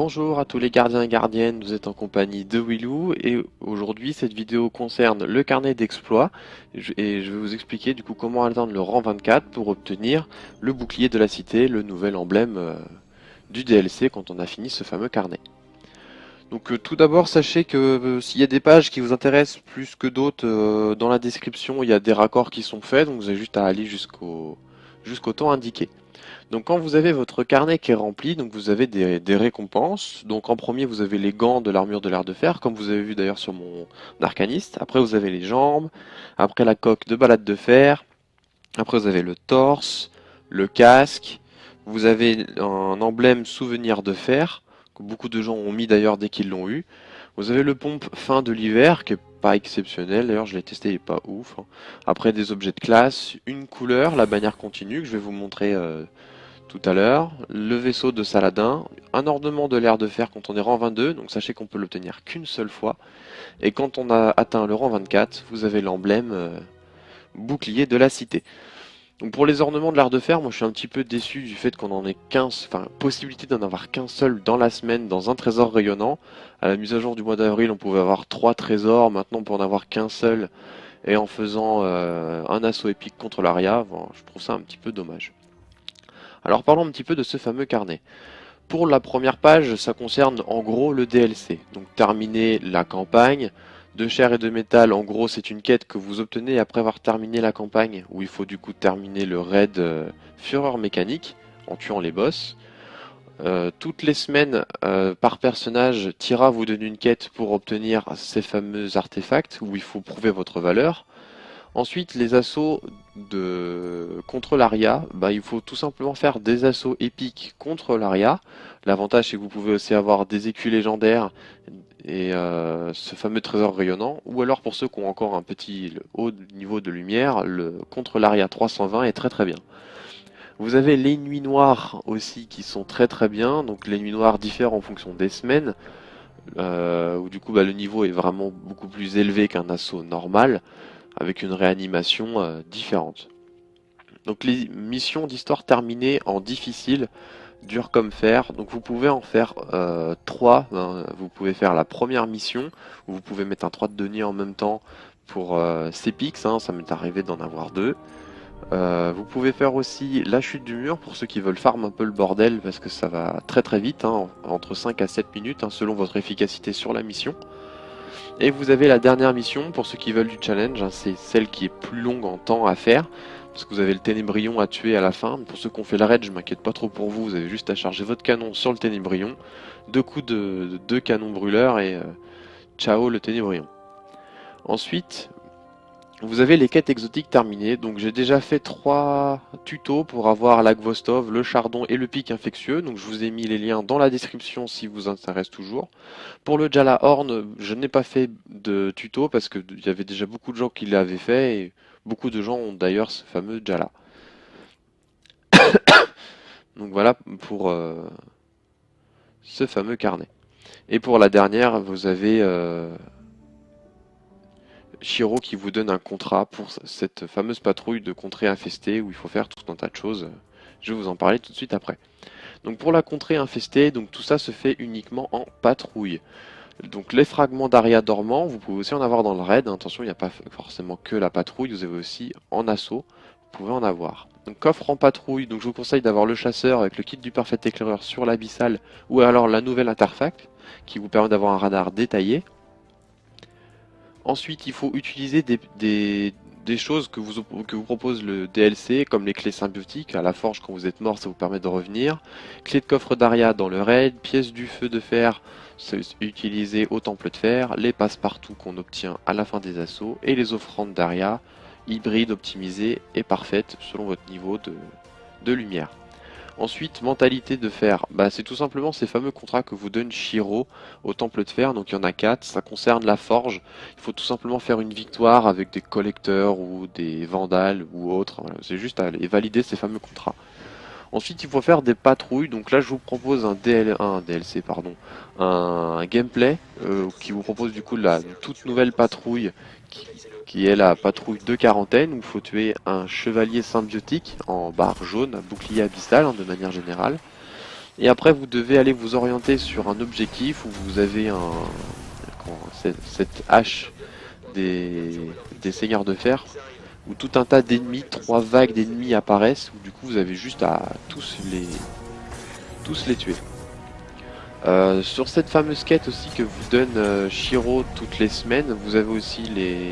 Bonjour à tous les gardiens et gardiennes, vous êtes en compagnie de Willou et aujourd'hui cette vidéo concerne le carnet d'exploits et je vais vous expliquer du coup comment atteindre le rang 24 pour obtenir le bouclier de la cité, le nouvel emblème du DLC quand on a fini ce fameux carnet. Donc tout d'abord sachez que s'il y a des pages qui vous intéressent plus que d'autres, dans la description il y a des raccords qui sont faits, donc vous avez juste à aller jusqu'au temps indiqué. Donc quand vous avez votre carnet qui est rempli, donc vous avez des récompenses. Donc en premier vous avez les gants de l'armure de l'air de fer, comme vous avez vu d'ailleurs sur mon arcaniste. Après vous avez les jambes, après la coque de balade de fer, après vous avez le torse, le casque, vous avez un emblème souvenir de fer, que beaucoup de gens ont mis d'ailleurs dès qu'ils l'ont eu. Vous avez le pompe fin de l'hiver, qui est pas exceptionnel, d'ailleurs je l'ai testé, il est pas ouf, hein. Après des objets de classe, une couleur, la bannière continue, que je vais vous montrer tout à l'heure, le vaisseau de Saladin, un ornement de l'air de fer quand on est rang 22, donc sachez qu'on peut l'obtenir qu'une seule fois, et quand on a atteint le rang 24, vous avez l'emblème bouclier de la cité. Donc pour les ornements de l'air de fer, moi je suis un petit peu déçu du fait qu'on en ait 15, enfin possibilité d'en avoir qu'un seul dans la semaine dans un trésor rayonnant. À la mise à jour du mois d'avril, on pouvait avoir 3 trésors, maintenant on peut en avoir qu'un seul, et en faisant un assaut épique contre l'Aria, bon, je trouve ça un petit peu dommage. Alors parlons un petit peu de ce fameux carnet. Pour la première page, ça concerne en gros le DLC. Donc terminer la campagne. De chair et de métal, en gros c'est une quête que vous obtenez après avoir terminé la campagne, où il faut du coup terminer le raid Fureur mécanique, en tuant les boss. Toutes les semaines, par personnage, Tira vous donne une quête pour obtenir ces fameux artefacts, où il faut prouver votre valeur. Ensuite, les assauts contre l'Aria, bah, il faut tout simplement faire des assauts épiques contre l'Aria. L'avantage c'est que vous pouvez aussi avoir des écus légendaires et ce fameux trésor rayonnant. Ou alors pour ceux qui ont encore un petit haut niveau de lumière, le contre l'Aria 320 est très très bien. Vous avez les nuits noires aussi qui sont très très bien. Donc les nuits noires diffèrent en fonction des semaines. Où du coup bah, le niveau est vraiment beaucoup plus élevé qu'un assaut normal, avec une réanimation différente. Donc les missions d'histoire terminées en difficile, dur comme fer, donc vous pouvez en faire 3, vous pouvez faire la première mission, où vous pouvez mettre un 3 de denier en même temps pour Cépix, hein, ça m'est arrivé d'en avoir 2. Vous pouvez faire aussi la chute du mur pour ceux qui veulent farm un peu le bordel parce que ça va très très vite, hein, entre 5 à 7 minutes hein, selon votre efficacité sur la mission. Et vous avez la dernière mission pour ceux qui veulent du challenge, hein, c'est celle qui est plus longue en temps à faire, parce que vous avez le Ténébrion à tuer à la fin. Pour ceux qui ont fait la raid, je m'inquiète pas trop pour vous, vous avez juste à charger votre canon sur le Ténébrion, 2 coups de 2 canons brûleurs et ciao le Ténébrion. Ensuite, vous avez les quêtes exotiques terminées, donc j'ai déjà fait 3 tutos pour avoir la Gvostov, le chardon et le pic infectieux, donc je vous ai mis les liens dans la description si vous intéresse toujours. Pour le Jalahorn, je n'ai pas fait de tuto parce qu'il y avait déjà beaucoup de gens qui l'avaient fait et beaucoup de gens ont d'ailleurs ce fameux Jala. Donc voilà pour ce fameux carnet. Et pour la dernière, vous avez Shiro qui vous donne un contrat pour cette fameuse patrouille de contrées infestées où il faut faire tout un tas de choses. Je vais vous en parler tout de suite après. Donc pour la contrée infestée, donc tout ça se fait uniquement en patrouille. Donc les fragments d'Aria dormant, vous pouvez aussi en avoir dans le raid. Attention, il n'y a pas forcément que la patrouille, vous avez aussi en assaut, vous pouvez en avoir. Donc coffre en patrouille, donc je vous conseille d'avoir le chasseur avec le kit du parfait éclaireur sur l'abyssal, ou alors la nouvelle interface qui vous permet d'avoir un radar détaillé. Ensuite, il faut utiliser des choses que vous propose le DLC, comme les clés symbiotiques. À la forge, quand vous êtes mort, ça vous permet de revenir. Clé de coffre d'Aria dans le raid. Pièces du feu de fer, c'est utilisé au temple de fer. Les passe-partout qu'on obtient à la fin des assauts. Et les offrandes d'Aria, hybrides, optimisées et parfaites selon votre niveau de lumière. Ensuite, mentalité de fer, bah, c'est tout simplement ces fameux contrats que vous donne Shiro au temple de fer, donc il y en a 4, ça concerne la forge, il faut tout simplement faire une victoire avec des collecteurs ou des vandales ou autres, voilà. C'est juste à aller valider ces fameux contrats. Ensuite, il faut faire des patrouilles, donc là je vous propose un DLC, pardon, un gameplay qui vous propose du coup une toute nouvelle patrouille qui est la patrouille de quarantaine où il faut tuer un chevalier symbiotique en barre jaune, un bouclier abyssal hein, de manière générale. Et après vous devez aller vous orienter sur un objectif où vous avez cette hache des seigneurs de fer, où tout un tas d'ennemis, 3 vagues d'ennemis apparaissent, où du coup vous avez juste à tous les tuer. Sur cette fameuse quête aussi que vous donne Shiro toutes les semaines, vous avez aussi les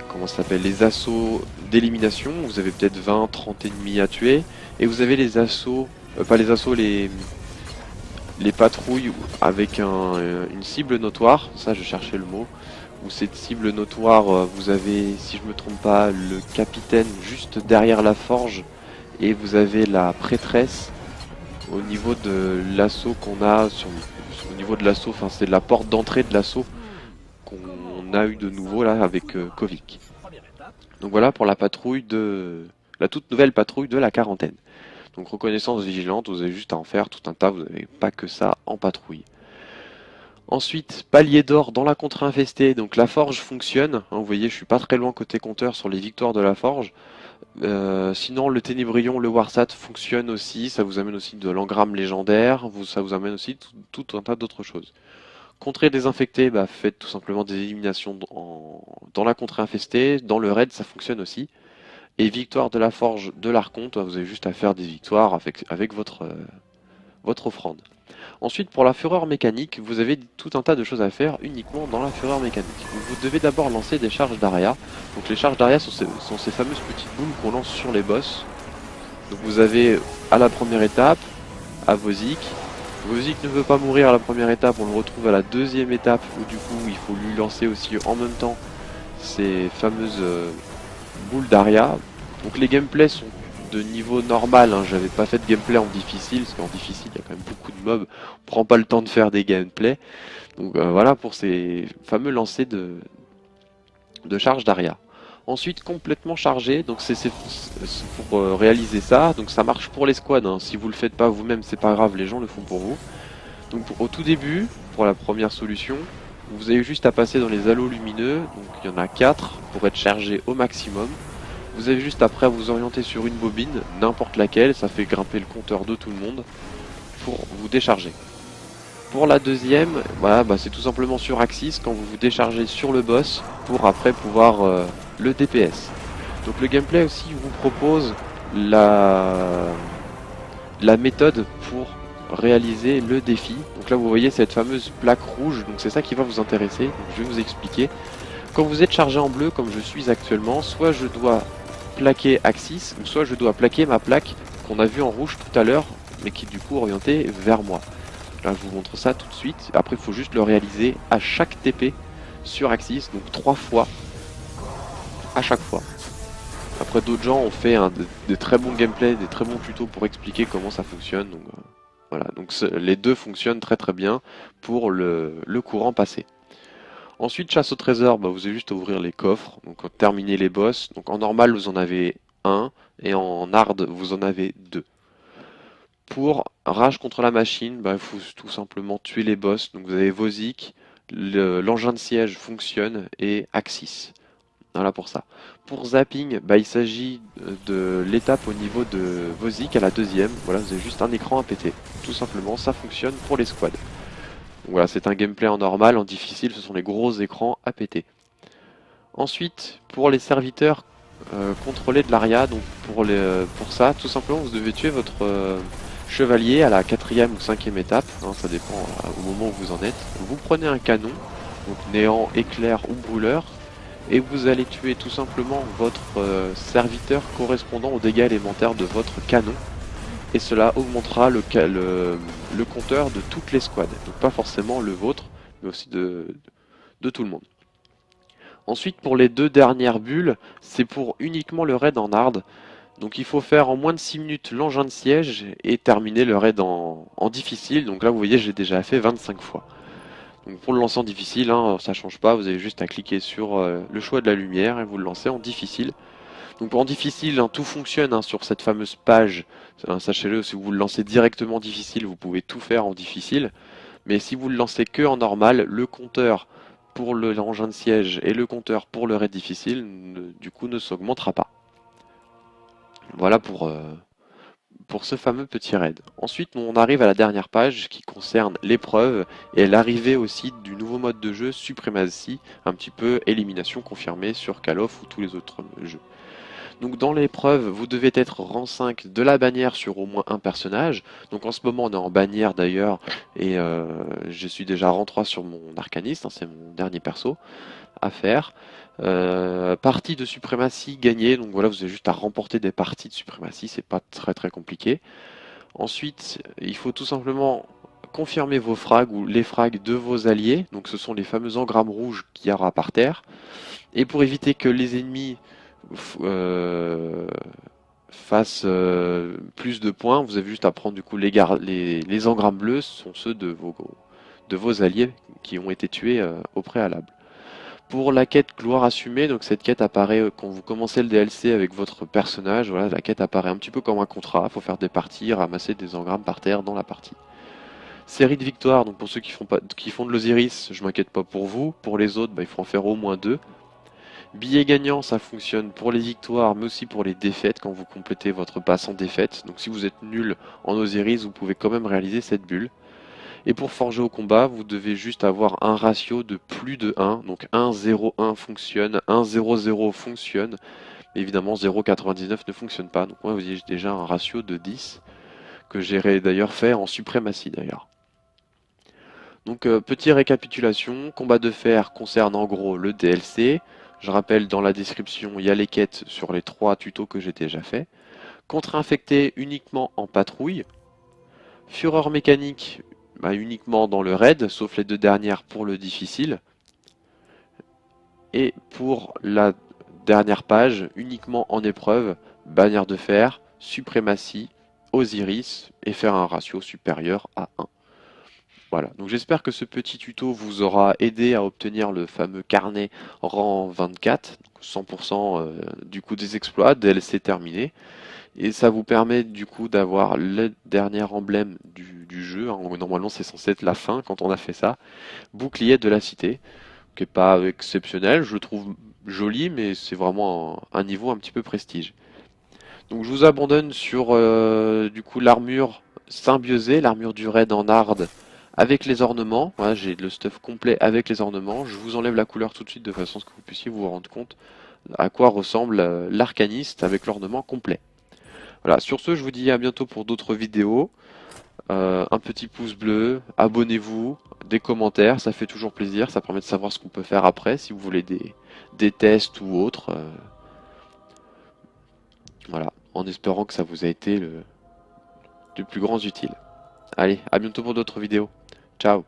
comment ça s'appelle, les assauts d'élimination. Vous avez peut-être 20-30 ennemis à tuer, et vous avez les assauts, pas les assauts, les patrouilles avec une cible notoire. Ça, je cherchais le mot. Où cette cible notoire, vous avez, si je me trompe pas, le capitaine juste derrière la forge, et vous avez la prêtresse au niveau de l'assaut qu'on a au niveau de l'assaut, enfin c'est la porte d'entrée de l'assaut qu'on a eu de nouveau là avec Kovic. Donc voilà pour la patrouille la toute nouvelle patrouille de la quarantaine. Donc reconnaissance vigilante, vous avez juste à en faire tout un tas, vous n'avez pas que ça en patrouille. Ensuite, palier d'or dans la contre-infestée, donc la forge fonctionne, hein, vous voyez je suis pas très loin côté compteur sur les victoires de la forge. Sinon le Ténébrion, le Warsat fonctionne aussi, ça vous amène aussi de l'engramme légendaire, ça vous amène aussi tout un tas d'autres choses. Contrer des infectés, bah, faites tout simplement des éliminations dans la contrée infestée, dans le raid ça fonctionne aussi. Et victoire de la forge de l'Archonte, vous avez juste à faire des victoires avec votre offrande. Ensuite, pour la fureur mécanique, vous avez tout un tas de choses à faire uniquement dans la fureur mécanique. Vous devez d'abord lancer des charges d'Aria. Donc les charges d'Aria sont ces fameuses petites boules qu'on lance sur les boss. Donc vous avez à la première étape, à Vozik. Vozik ne veut pas mourir à la première étape, on le retrouve à la deuxième étape où du coup il faut lui lancer aussi en même temps ces fameuses boules d'Aria. Donc les gameplays sont de niveau normal, hein. J'avais pas fait de gameplay en difficile, parce qu'en difficile il y a quand même beaucoup de mobs, on prend pas le temps de faire des gameplays. Donc voilà pour ces fameux lancers de charge d'Aria. Ensuite complètement chargé, donc c'est pour réaliser ça, donc ça marche pour les squads, hein. Si vous le faites pas vous-même c'est pas grave, les gens le font pour vous. Donc au tout début, pour la première solution, vous avez juste à passer dans les halos lumineux, donc il y en a 4 pour être chargé au maximum. Vous avez juste après à vous orienter sur une bobine, n'importe laquelle, ça fait grimper le compteur de tout le monde, pour vous décharger. Pour la deuxième, voilà, bah, c'est tout simplement sur Axis, quand vous vous déchargez sur le boss, pour après pouvoir le DPS. Donc le gameplay aussi vous propose la méthode pour réaliser le défi. Donc là vous voyez cette fameuse plaque rouge, donc c'est ça qui va vous intéresser, donc je vais vous expliquer. Quand vous êtes chargé en bleu comme je suis actuellement, soit je dois plaquer Axis, ou soit je dois plaquer ma plaque qu'on a vue en rouge tout à l'heure, mais qui est du coup orientée vers moi. Là je vous montre ça tout de suite, après il faut juste le réaliser à chaque TP sur Axis, donc 3 fois à chaque fois. Après d'autres gens ont fait des très bons gameplays, des très bons tutos pour expliquer comment ça fonctionne, donc voilà, donc les deux fonctionnent très très bien pour le courant passé. Ensuite, chasse au trésor, bah, vous avez juste à ouvrir les coffres, donc terminer les boss. Donc en normal, vous en avez un, et en hard, vous en avez 2. Pour rage contre la machine, bah, il faut tout simplement tuer les boss. Donc vous avez Vozik, l'engin de siège fonctionne, et Axis. Voilà pour ça. Pour zapping, bah, il s'agit de l'étape au niveau de Vozik à la deuxième. Voilà, vous avez juste un écran à péter. Tout simplement, ça fonctionne pour les squads. Donc voilà, c'est un gameplay en normal, en difficile, ce sont les gros écrans à péter. Ensuite, pour les serviteurs contrôlés de l'ARIA, donc pour ça, tout simplement, vous devez tuer votre chevalier à la 4e ou 5e étape, hein, ça dépend au moment où vous en êtes. Vous prenez un canon, donc néant, éclair ou brûleur, et vous allez tuer tout simplement votre serviteur correspondant aux dégâts élémentaires de votre canon, et cela augmentera le compteur de toutes les squads, donc pas forcément le vôtre, mais aussi de tout le monde. Ensuite, pour les 2 dernières bulles, c'est pour uniquement le raid en hard. Donc il faut faire en moins de 6 minutes l'engin de siège et terminer le raid en difficile. Donc là vous voyez j'ai déjà fait 25 fois. Donc pour le lancer en difficile, hein, ça change pas, vous avez juste à cliquer sur le choix de la lumière et vous le lancez en difficile. Donc en difficile, hein, tout fonctionne hein, sur cette fameuse page. Sachez-le, si vous le lancez directement en difficile, vous pouvez tout faire en difficile. Mais si vous le lancez que en normal, le compteur pour l'engin de siège et le compteur pour le raid difficile, du coup, ne s'augmentera pas. Voilà pour ce fameux petit raid. Ensuite, on arrive à la dernière page qui concerne l'épreuve et l'arrivée aussi du nouveau mode de jeu Suprématie, un petit peu élimination confirmée sur Call of ou tous les autres jeux. Donc dans l'épreuve, vous devez être rang 5 de la bannière sur au moins un personnage. Donc en ce moment, on est en bannière d'ailleurs, et je suis déjà rang 3 sur mon arcaniste, hein, c'est mon dernier perso à faire. Partie de suprématie gagnée, donc voilà, vous avez juste à remporter des parties de suprématie, c'est pas très compliqué. Ensuite, il faut tout simplement confirmer vos frags ou les frags de vos alliés, donc ce sont les fameux engrammes rouges qu'il y aura par terre. Et pour éviter que les ennemis euh, fassent plus de points, vous avez juste à prendre du coup les engrammes bleus, sont ceux de vos alliés qui ont été tués au préalable. Pour la quête gloire assumée, donc cette quête apparaît quand vous commencez le DLC avec votre personnage. Voilà, la quête apparaît un petit peu comme un contrat. Il faut faire des parties, ramasser des engrammes par terre dans la partie. Série de victoires, donc pour ceux qui font de l'Osiris, je m'inquiète pas pour vous. Pour les autres, il faut en faire au moins 2. Billet gagnant, ça fonctionne pour les victoires, mais aussi pour les défaites quand vous complétez votre pass en défaite. Donc si vous êtes nul en Osiris, vous pouvez quand même réaliser cette bulle. Et pour forger au combat, vous devez juste avoir un ratio de plus de 1. Donc 1,01 fonctionne, 1,00 fonctionne. Mais évidemment, 0,99 ne fonctionne pas. Donc moi, vous avez déjà un ratio de 10 que j'ai d'ailleurs fait en suprématie d'ailleurs. Donc petite récapitulation, combat de fer concerne en gros le DLC. Je rappelle dans la description, il y a les quêtes sur les 3 tutos que j'ai déjà fait. Contre-infecté uniquement en patrouille. Fureur mécanique uniquement dans le raid, sauf les 2 dernières pour le difficile. Et pour la dernière page, uniquement en épreuve, bannière de fer, suprématie, Osiris, et faire un ratio supérieur à 1. Voilà, donc j'espère que ce petit tuto vous aura aidé à obtenir le fameux carnet rang 24, 100% du coup des exploits, DLC terminé. Et ça vous permet du coup d'avoir le dernier emblème du jeu. Hein. Normalement c'est censé être la fin quand on a fait ça. Bouclier de la cité, qui est pas exceptionnel, je le trouve joli, mais c'est vraiment un niveau un petit peu prestige. Donc je vous abandonne sur du coup l'armure symbiosée, l'armure du raid en hard avec les ornements. Voilà, j'ai le stuff complet avec les ornements. Je vous enlève la couleur tout de suite de façon à ce que vous puissiez vous rendre compte à quoi ressemble l'arcaniste avec l'ornement complet. Voilà, sur ce, je vous dis à bientôt pour d'autres vidéos. Un petit pouce bleu, abonnez-vous, des commentaires, ça fait toujours plaisir, ça permet de savoir ce qu'on peut faire après, si vous voulez des tests ou autres. Voilà, en espérant que ça vous a été de plus grands utiles. Allez, à bientôt pour d'autres vidéos. Ciao.